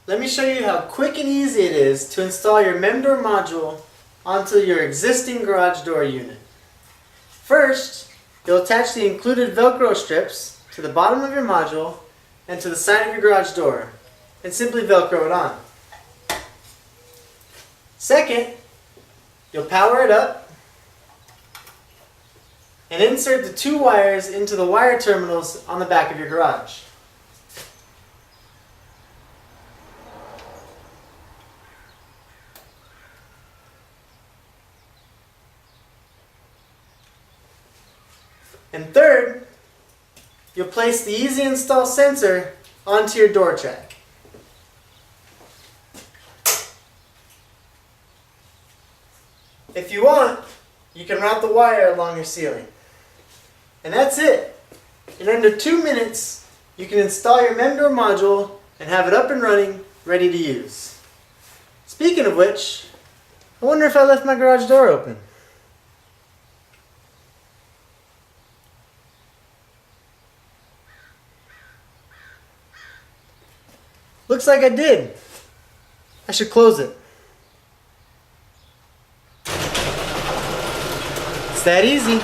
let me show you how quick and easy it is to install your MemDoor module onto your existing garage door unit. First, you'll attach the included Velcro strips to the bottom of your module and to the side of your garage door, and simply Velcro it on. Second, you'll power it up and insert the 2 wires into the wire terminals on the back of your garage. And third, you'll place the easy install sensor onto your door track. If you want, you can route the wire along your ceiling. And that's it. In under 2 minutes, you can install your MemDoor module and have it up and running, ready to use. Speaking of which, I wonder if I left my garage door open. Looks like I did. I should close it. It's that easy.